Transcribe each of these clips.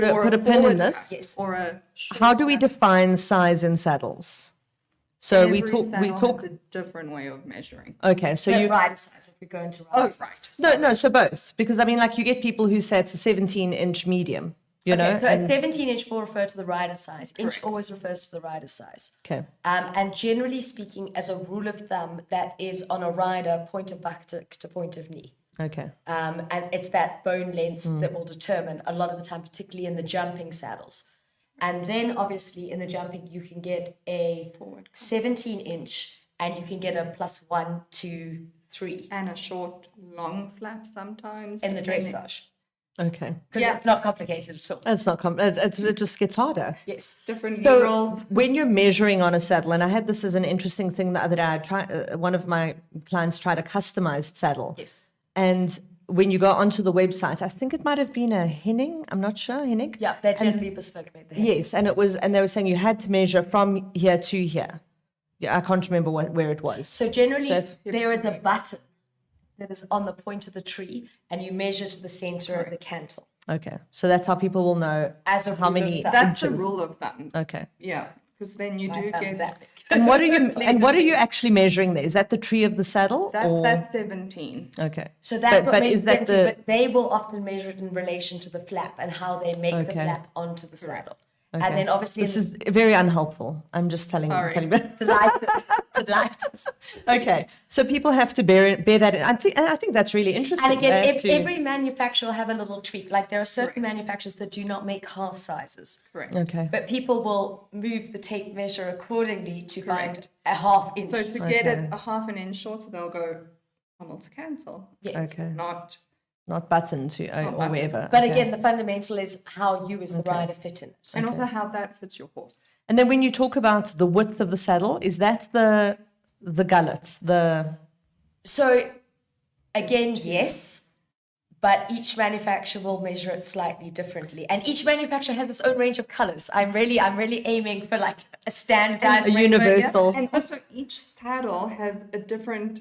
put a pin in this. Yes. Or a short How do we hack. define size in saddles? So we Every talk. saddle has a different way of measuring. Okay, so But you. rider size, if we go into rider size. No, so both, because I mean, like you get people who say it's a 17-inch medium, you know. Okay, so and- a 17-inch will refer to the rider size. Inch always refers to the rider size. okay. And generally speaking, as a rule of thumb, that is on a rider point of buttock to point of knee. Okay. And it's that bone length that will determine a lot of the time, particularly in the jumping saddles. And then obviously in the jumping, you can get a 17-inch and you can get a +1, 2, 3 And a short, long flap sometimes. in the depending- dressage. Okay. Because it's not complicated at all. That's not it just gets harder. Yes. Different So needles. when you're measuring on a saddle, and I had this as an interesting thing the other day, one of my clients tried a customized saddle. Yes. And when you go onto the website, I think it might have been a Henning, I'm not sure, Henning. Yeah, they're generally bespoke made. Yes, and they were saying you had to measure from here to here. Yeah, I can't remember where it was. So generally, So if- there is a button that is on the point of the tree, and you measure to the center of the cantle. Okay, so that's how people will know As a how rule of many thumb. That's the inches. rule of thumb. Okay. Yeah, because then you do My thumb's get that big. And what are you actually measuring there? Is that the tree of the saddle? or? that's 17. Okay. So that's what but measures is that them to, the but they will often measure it in relation to the flap and how they make the Okay. flap onto the saddle. okay. And then obviously this is very unhelpful. I'm just telling Sorry. you. delighted. Delighted. Okay, so people have to bear that in. I think that's really interesting. And again, They have to- every manufacturer will have a little tweak. Like there are certain manufacturers that do not make half sizes. Correct. Okay. But people will move the tape measure accordingly to find a half inch. So to get it a half an inch shorter, they'll go pommel to cantle. Yes. Okay. Not, button to or button. wherever. But okay. again, the fundamental is how you as the rider fit in it. and also how that fits your horse. And then when you talk about the width of the saddle, is that the gullet? So again, yes, but each manufacturer will measure it slightly differently. And each manufacturer has its own range of colors. I'm really aiming for like a standardized A rainbow here. universal. And also each saddle has a different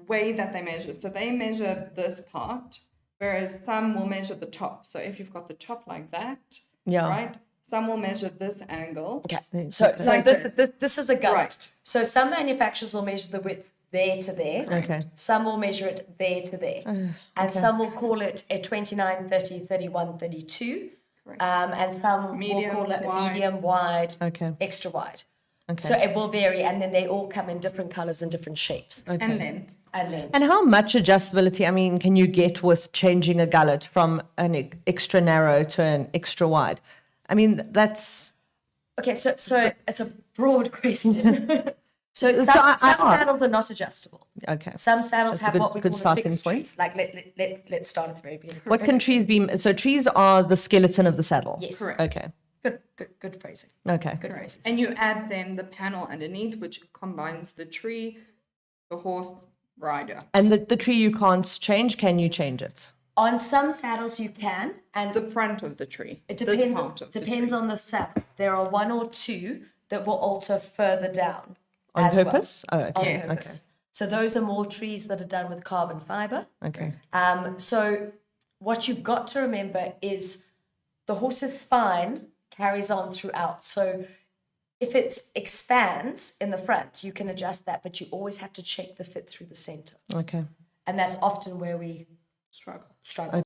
way that they measure. So they measure this part, whereas some will measure the top. So if you've got the top like that, Yeah. right? Some will measure this angle. Okay. So this is a gullet. Right. So some manufacturers will measure the width there to there. Okay. Some will measure it there to there. And some will call it a 29, 30, 31, 32. And some Medium, will call it a wide. medium, wide, Okay. extra wide. Okay. So it will vary, and then they all come in different colors and different shapes And length. and lengths. And how much adjustability, I mean, can you get with changing a gullet from an extra narrow to an extra wide? I mean, that's... Okay, so it's a broad question. So some I ask. saddles are not adjustable. Okay. Some saddles That's a have good- what we good call a starting fixed point. tree. Like let's start at the very beginning. What can trees be? So trees are the skeleton of the saddle? Yes. Correct. Okay. Good phrasing. Okay. Good phrasing. And you add then the panel underneath, which combines the tree, the horse, rider. And the tree you can't change, can you change it? On some saddles you can, and The front of the tree. it this depends part of the depends tree. on the saddle. There are one or two that will alter further down. On as well. purpose? Oh, okay. On Yes. purpose. So those are more trees that are done with carbon fiber. Okay. So what you've got to remember is the horse's spine carries on throughout. So if it expands in the front, you can adjust that, but you always have to check the fit through the center. Okay. And that's often where we Struggle. struggle.